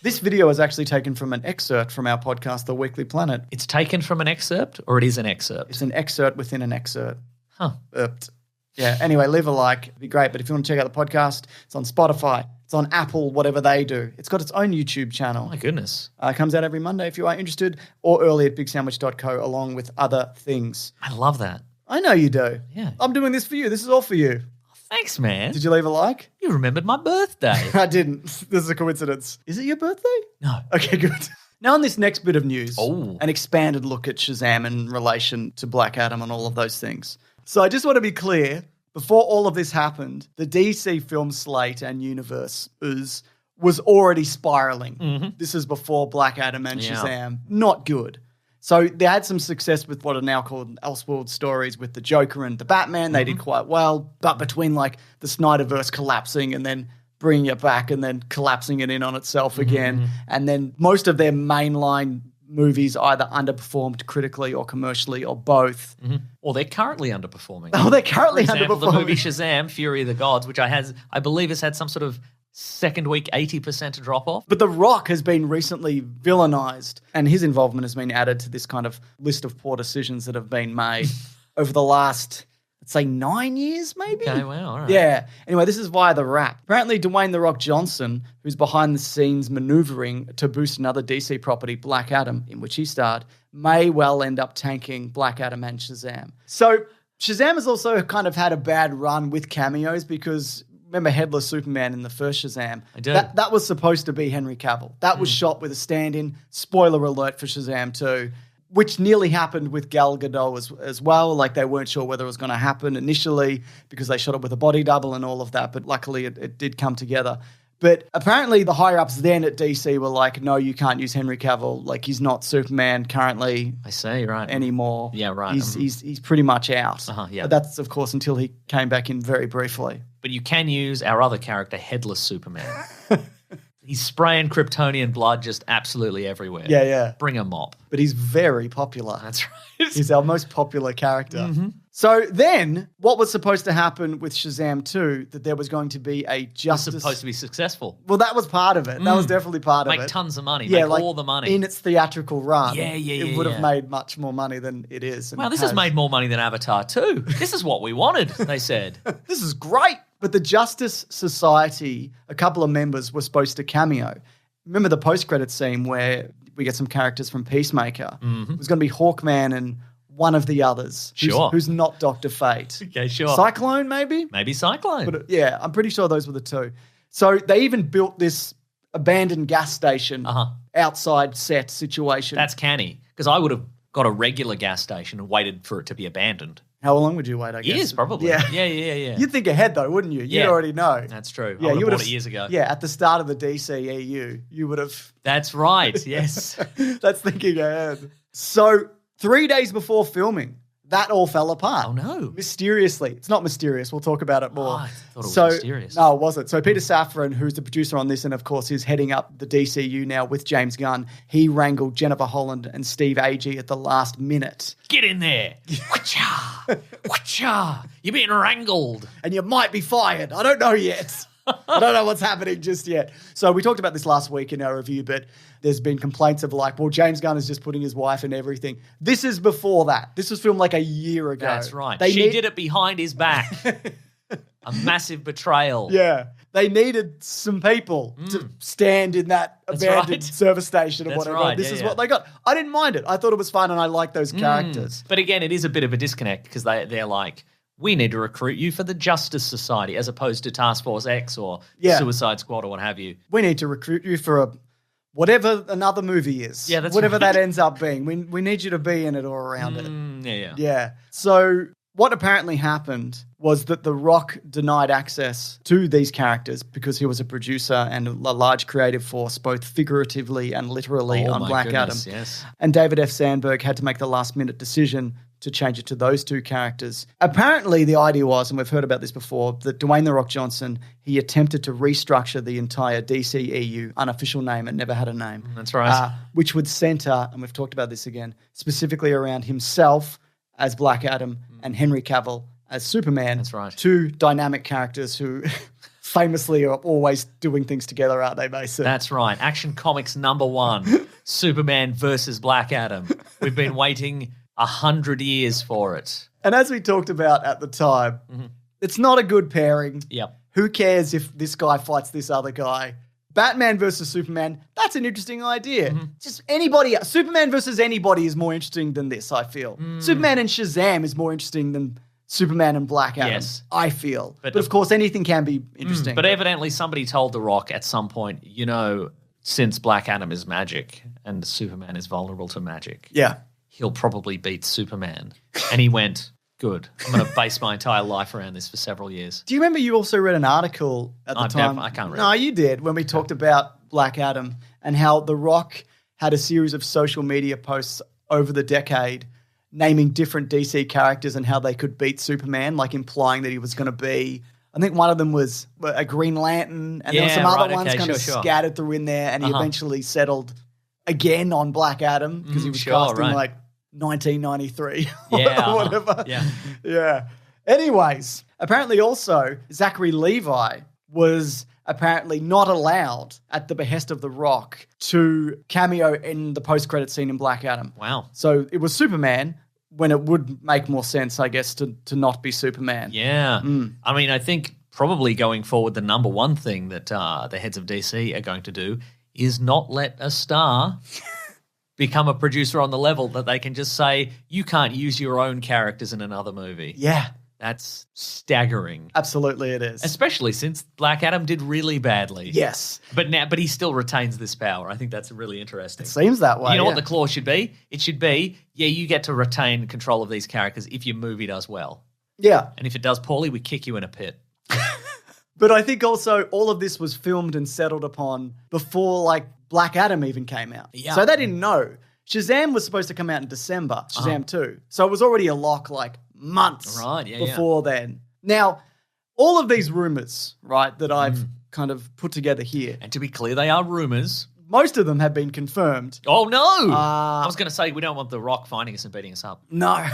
This video is actually taken from an excerpt from our podcast, The Weekly Planet. It's taken from an excerpt, or it is an excerpt? It's an excerpt within an excerpt. Huh. Yeah, anyway, leave a like. It'd be great. But if you want to check out the podcast, it's on Spotify. It's on Apple, whatever they do. It's got its own YouTube channel. My goodness. It comes out every Monday if you are interested, or early at bigsandwich.co, along with other things. I love that. I know you do. Yeah. I'm doing this for you. This is all for you. Thanks, man. Did you leave a like? You remembered my birthday. I didn't. This is a coincidence. Is it your birthday? No. Okay, good. Now on this next bit of news, Oh. an expanded look at Shazam in relation to Black Adam and all of those things. So I just want to be clear, before all of this happened, the DC film slate and universe was already spiraling. Mm-hmm. This is before Black Adam and Yeah. Shazam. Not good. So they had some success with what are now called Elseworld stories with the Joker and the Batman. They did quite well. But between like the Snyderverse collapsing and then bringing it back and then collapsing it in on itself again, and then most of their mainline movies either underperformed critically or commercially or both. Or they're currently underperforming. Oh, they're currently For example, underperforming. the movie Shazam, Fury of the Gods, which I believe has had some sort of second week 80% drop off. But The Rock has been recently villainized, and his involvement has been added to this kind of list of poor decisions that have been made over the last, let's say, 9 years, maybe? Okay, well, all right. Yeah. Anyway, this is via The Wrap. Apparently, Dwayne "The Rock" Johnson, who's behind the scenes maneuvering to boost another DC property, Black Adam, in which he starred, may well end up tanking Black Adam and Shazam. So Shazam has also kind of had a bad run with cameos because remember Headless Superman in the first Shazam? I do. That was supposed to be Henry Cavill. That was shot with a stand-in. Spoiler alert for Shazam 2. Which nearly happened with Gal Gadot as well. Like, they weren't sure whether it was going to happen initially because they shot it with a body double and all of that, but luckily it did come together. But apparently the higher-ups then at DC were like, no, you can't use Henry Cavill. Like, he's not Superman currently I see, right. anymore. Yeah, right. He's pretty much out. Yeah. But that's, of course, until he came back in very briefly. But you can use our other character, Headless Superman. He's spraying Kryptonian blood just absolutely everywhere. Yeah, yeah. Bring a mop. But he's very popular. That's right. He's our most popular character. So then, what was supposed to happen with Shazam 2, that there was going to be a justice... It's supposed to be successful. Well, that was part of it. That was definitely part of it. Make tons of money. Yeah, Make like all the money. in its theatrical run. Yeah, It would have made much more money than it is. Wow, this has made more money than Avatar 2. This is what we wanted, they said. This is great. But the Justice Society, a couple of members were supposed to cameo. Remember the post-credit scene where we get some characters from Peacemaker? It was going to be Hawkman and one of the others. Who's not Dr. Fate. Okay, sure. Cyclone, maybe? Maybe Cyclone. But, yeah, I'm pretty sure those were the two. So they even built this abandoned gas station outside set situation. That's canny, because I would have got a regular gas station and waited for it to be abandoned. How long would you wait, I guess? Years, probably. Yeah. Yeah. You'd think ahead, though, wouldn't you? You'd Yeah. already know. That's true. Yeah, I would you have would bought it years ago. Yeah, at the start of the DCEU, you would have... That's right, yes. That's thinking ahead. So 3 days before filming, that all fell apart. Oh, no. Mysteriously. It's not mysterious. We'll talk about it more. Oh, I thought it was mysterious. No, it wasn't. So Peter Saffran, who's the producer on this and, of course, is heading up the DCU now with James Gunn, he wrangled Jennifer Holland and Steve Agee at the last minute. Get in there. Whatcha. Whatcha. You're being wrangled. And you might be fired. I don't know yet. I don't know what's happening just yet. So we talked about this last week in our review, but there's been complaints of like, well, James Gunn is just putting his wife in everything. This is before that. This was filmed like a year ago. That's right. She did it behind his back. A massive betrayal. Yeah. They needed some people to stand in that abandoned service station or whatever. Right. This is what they got. I didn't mind it. I thought it was fun and I liked those characters. But again, it is a bit of a disconnect because they're like, we need to recruit you for the Justice Society as opposed to Task Force X or Suicide Squad or what have you. We need to recruit you for whatever another movie is. Yeah, that's whatever right. that ends up being. We need you to be in it or around it. Yeah. So what apparently happened was that The Rock denied access to these characters because he was a producer and a large creative force, both figuratively and literally on Black Adam. Yes. And David F. Sandberg had to make the last-minute decision to change it to those two characters. Apparently, the idea was, and we've heard about this before, that Dwayne "The Rock" Johnson, he attempted to restructure the entire DCEU, unofficial name, it never had a name. That's right. Which would center, and we've talked about this again, specifically around himself as Black Adam and Henry Cavill as Superman. That's right. Two dynamic characters who famously are always doing things together, aren't they, Mason? That's right. Action Comics #1, Superman versus Black Adam. We've been waiting 100 years for it. And as we talked about at the time, it's not a good pairing. Yep. Who cares if this guy fights this other guy? Batman versus Superman, that's an interesting idea. Just anybody, Superman versus anybody is more interesting than this, I feel. Superman and Shazam is more interesting than Superman and Black Adam, yes. I feel. But of course, anything can be interesting. But evidently somebody told The Rock at some point, since Black Adam is magic and Superman is vulnerable to magic, he'll probably beat Superman. And he went, good. I'm going to base my entire life around this for several years. Do you remember you also read an article at the time? I can't remember. No, you did, when we talked about Black Adam and how The Rock had a series of social media posts over the decade naming different DC characters and how they could beat Superman, like implying that he was going to be, I think one of them was a Green Lantern, and there were some other ones kind of scattered through in there, and he eventually settled again on Black Adam because he was cast in like 1993 or whatever. Yeah. Anyways, apparently also Zachary Levi was apparently not allowed at the behest of The Rock to cameo in the post-credit scene in Black Adam. Wow. So it was Superman when it would make more sense, I guess, to not be Superman. Yeah. I mean, I think probably going forward, the number one thing that the heads of DC are going to do is not let a star become a producer on the level that they can just say, you can't use your own characters in another movie. Yeah. That's staggering. Absolutely it is. Especially since Black Adam did really badly. Yes. But he still retains this power. I think that's really interesting. It seems that way. You know what the clause should be? It should be, you get to retain control of these characters if your movie does well. Yeah. And if it does poorly, we kick you in a pit. But I think also all of this was filmed and settled upon before like Black Adam even came out. Yeah. So they didn't know. Shazam was supposed to come out in December, Shazam 2. So it was already a lock like months before then. Now, all of these rumors, right, that I've kind of put together here. And to be clear, they are rumors. Most of them have been confirmed. Oh, no. I was going to say we don't want The Rock finding us and beating us up. No.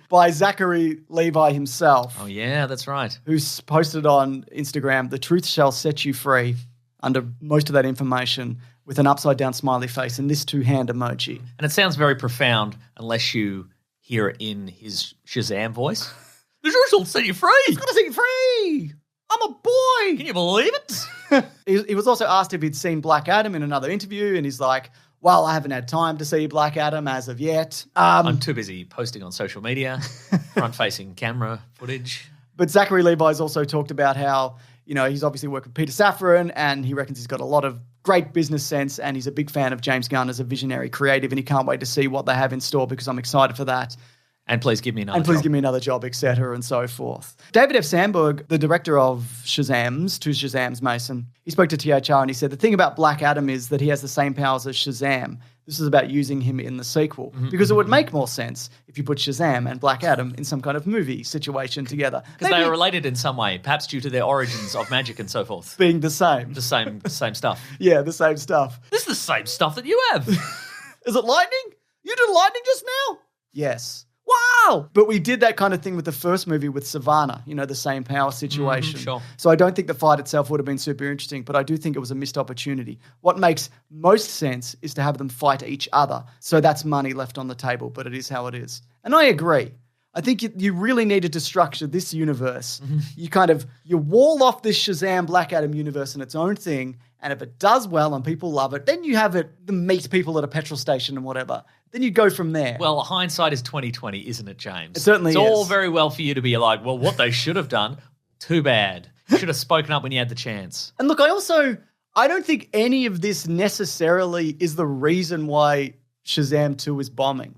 By Zachary Levi himself. Oh, yeah, that's right. Who's posted on Instagram, "The truth shall set you free," under most of that information, with an upside-down smiley face and this two-hand emoji. And it sounds very profound unless you hear it in his Shazam voice. The truth shall set you free. It's going to set you free. I'm a boy. Can you believe it? He was also asked if he'd seen Black Adam in another interview, and he's like, well, I haven't had time to see Black Adam as of yet. I'm too busy posting on social media, front-facing camera footage. But Zachary Levi's also talked about how, he's obviously worked with Peter Saffran, and he reckons he's got a lot of great business sense, and he's a big fan of James Gunn as a visionary creative, and he can't wait to see what they have in store because I'm excited for that. And please give me another job. And please give me another job, etc., and so forth. David F. Sandberg, the director of two Shazams, Mason, he spoke to THR and he said, the thing about Black Adam is that he has the same powers as Shazam. This is about using him in the sequel. Because it would make more sense if you put Shazam and Black Adam in some kind of movie situation together. Because they are related in some way, perhaps due to their origins of magic and so forth. Being the same. The same stuff. Yeah, the same stuff. This is the same stuff that you have. Is it lightning? You did lightning just now? Yes. Wow! But we did that kind of thing with the first movie with Savannah, the same power situation. Sure. So I don't think the fight itself would have been super interesting, but I do think it was a missed opportunity. What makes most sense is to have them fight each other. So that's money left on the table, but it is how it is. And I agree. I think you really needed to structure this universe. You wall off this Shazam Black Adam universe in its own thing, and if it does well and people love it, then you have it meet people at a petrol station and whatever. Then you go from there. Well, hindsight is 20/20, isn't it, James? It certainly is. It's all very well for you to be like, well, what they should have done, too bad. You should have spoken up when you had the chance. And look, I don't think any of this necessarily is the reason why Shazam 2 is bombing.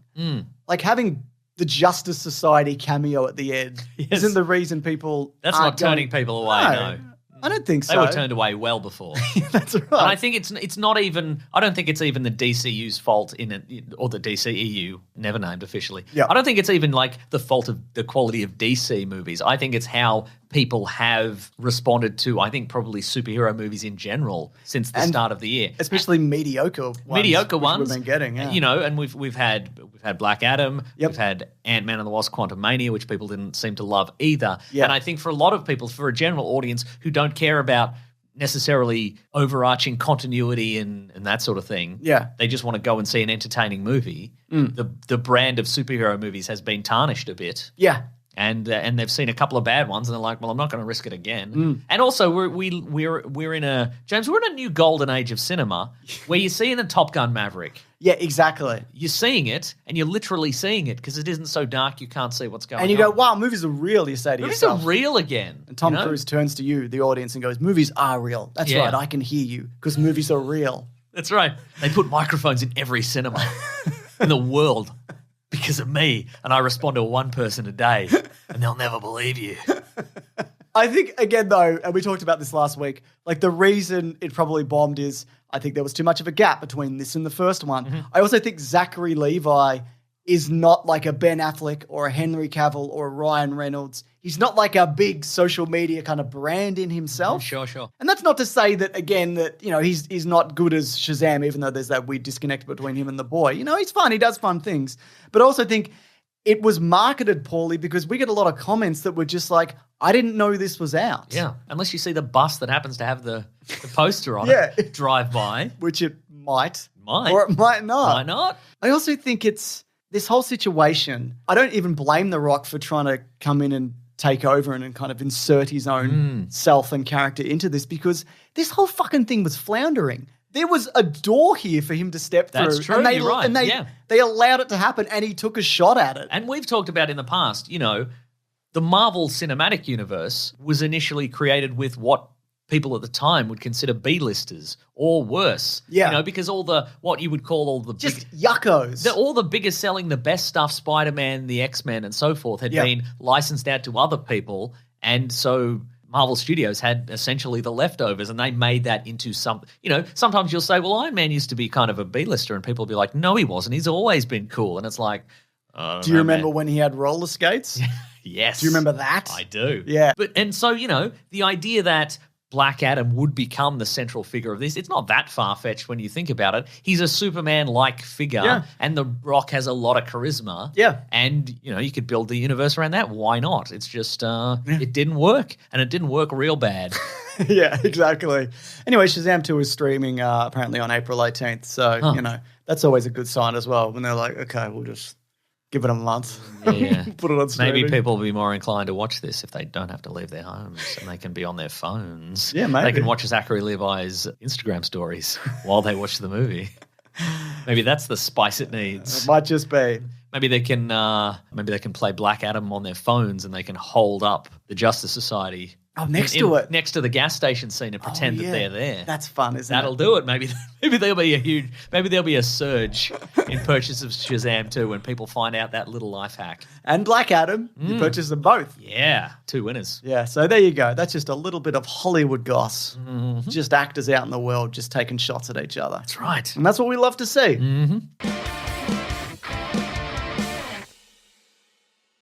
Like having the Justice Society cameo at the end isn't the reason people That's not turning people away, no. I don't think so. They were turned away well before. That's right. And I think it's not even. I don't think it's even the DCU's fault in it, or the DCEU, never named officially. Yep. I don't think it's even like the fault of the quality of DC movies. I think it's how people have responded to, I think, probably superhero movies in general since the start of the year. Especially mediocre ones. Mediocre ones. We've been getting, yeah. You know, and we've had Black Adam, Yep. we've had Ant-Man and the Wasp: Quantumania, which people didn't seem to love either. Yeah. And I think for a lot of people, for a general audience who don't care about necessarily overarching continuity and that sort of thing, Yeah. they just want to go and see an entertaining movie. The brand of superhero movies has been tarnished a bit. Yeah. And they've seen a couple of bad ones, and they're like, "Well, I'm not going to risk it again." And also, we're in a new golden age of cinema where you're seeing a Top Gun Maverick. Yeah, exactly. You're seeing it, and you're literally seeing it because it isn't so dark you can't see what's going on. And you go, wow, movies are real, you say to movies yourself. are real again. And Tom you know? Cruise turns to you, the audience, and goes, movies are real. That's Yeah. right, I can hear you because movies are real. That's right. They put microphones in every cinema in the world because of me, and I respond to one person a day, and they'll never believe you. I think, again, though, and we talked about this last week, like the reason it probably bombed is I think there was too much of a gap between this and the first one. Mm-hmm. I also think Zachary Levi is not like a Ben Affleck or a Henry Cavill or a Ryan Reynolds. He's not like a big social media kind of brand in himself. Sure. And that's not to say that, again, that, you know, he's not good as Shazam, even though there's that weird disconnect between him and the boy. You know, he's fun. He does fun things. But I also think it was marketed poorly because we get a lot of comments that were just like, I didn't know this was out. Yeah, unless you see the bus that happens to have the poster on Yeah. it drive by. Which it might. Might. Or it might not. Why not? I also think it's this whole situation. I don't even blame The Rock for trying to come in and take over and kind of insert his own self and character into this because this whole fucking thing was floundering. There was a door here for him to step through. That's true, And you're right, And yeah. they allowed it to happen and he took a shot at it. And we've talked about in the past, you know, the Marvel Cinematic Universe was initially created with what people at the time would consider B-listers or worse. Yeah. You know, because all the, what you would call all the Just yuckos. all the biggest selling, the best stuff, Spider-Man, the X-Men and so forth had been licensed out to other people. And so Marvel Studios had essentially the leftovers and they made that into something. You know, sometimes you'll say, well, Iron Man used to be kind of a B-lister and people will be like, no, he wasn't. He's always been cool. And it's like, Do you remember when he had roller skates? Yes. Do you remember that? I do. Yeah. And so, you know, the idea that Black Adam would become the central figure of this, it's not that far-fetched when you think about it. He's a Superman-like figure, and The Rock has a lot of charisma. Yeah. And, you know, you could build the universe around that. Why not? It's just, it didn't work, and it didn't work real bad. Yeah, exactly. Anyway, Shazam 2 is streaming apparently on April 18th. So, you know, that's always a good sign as well when they're like, okay, we'll just give it a month. Yeah. Put it on streaming. Maybe people will be more inclined to watch this if they don't have to leave their homes and they can be on their phones. Yeah, maybe. They can watch Zachary Levi's Instagram stories while they watch the movie. Maybe that's the spice it needs. It might just be. Maybe they can play Black Adam on their phones and they can hold up the Justice Society. Oh, next to it. Next to the gas station scene and pretend that they're there. That's fun, isn't That'll it? do it. Maybe there'll be a surge in purchase of Shazam 2 when people find out that little life hack. And Black Adam, you purchase them both. Yeah, 2 winners. Yeah, so there you go. That's just a little bit of Hollywood goss. Just actors out in the world just taking shots at each other. That's right. And that's what we love to see.